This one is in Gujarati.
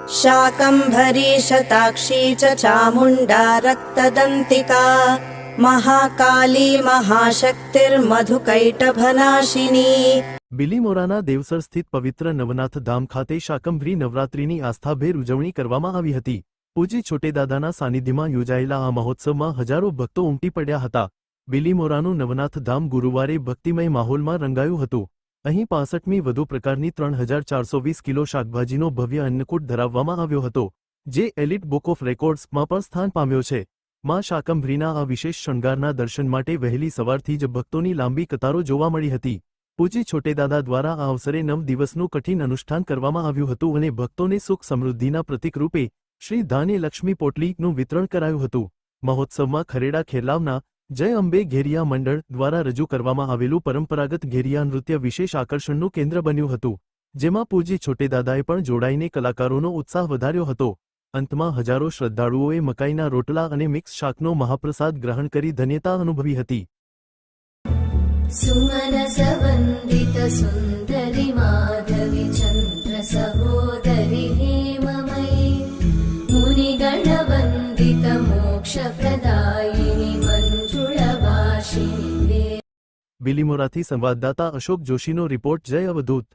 शाकम्भरी शताक्षी च चामुण्डा रक्तदन्तिका महाकाली महाशक्तिर्मधुकैटभनाशिनी। બિલીમોરાના દેવસર સ્થિત પવિત્ર નવનાથ ધામ ખાતે શાકંભરી નવરાત્રિની આસ્થાભેર ઉજવણી કરવામાં આવી હતી। પૂજ્ય છોટેદાદાના સાનિધ્યમાં યોજાયેલા આ મહોત્સવમાં હજારો ભક્તો ઉમટી પડ્યા હતા। બિલીમોરાનું નવનાથ ધામ ગુરુવારે ભક્તિમય માહોલમાં રંગાયું હતું। અહીં 65મી વધુ પ્રકારની 3420 કિલો શાકભાજીનો ભવ્ય અન્નકૂટ ધરાવવામાં આવ્યો હતો, જે એલિટ બુક ઓફ રેકોર્ડ્સમાં પણ સ્થાન પામ્યો છે। માં શાકંભરીના આ વિશેષ શણગારના દર્શન માટે વહેલી સવારથી જ ભક્તોની લાંબી કતારો જોવા મળી હતી। પૂજ્ય છોટેદાદા દ્વારા આ અવસરે 9 દિવસનું કઠિન અનુષ્ઠાન કરવામાં આવ્યું હતું અને ભક્તોને સુખ સમૃદ્ધિના પ્રતીક રૂપે શ્રી ધાન્ય લક્ષ્મી પોટલીનું વિતરણ કરાયું હતું। મહોત્સવમાં ખરેડા ખેરલાવના જય અંબે ઘેરિયા મંડળ દ્વારા રજૂ કરવામાં આવેલું પરંપરાગત ઘેરિયા નૃત્ય વિશેષ આકર્ષણનું કેન્દ્ર બન્યું હતું, જેમાં પૂજ્ય છોટેદાદાએ પણ જોડાઈને કલાકારોનો ઉત્સાહ વધાર્યો હતો। અંતમાં હજારો શ્રદ્ધાળુઓએ મકાઈના રોટલા અને મિક્સ શાકનો મહાપ્રસાદ ગ્રહણ કરી ધન્યતા અનુભવી હતી। सुमनसवन्दित सुन्दरि माधवि चन्द्र सहोदरि हेममयि मुनिगणवन्दित मोक्षप्रदायिनि मञ्जुळभाषिणि। બિલીમોરાથી સંવાદદાતા અશોક જોશીનો રિપોર્ટ। જય અવધૂત।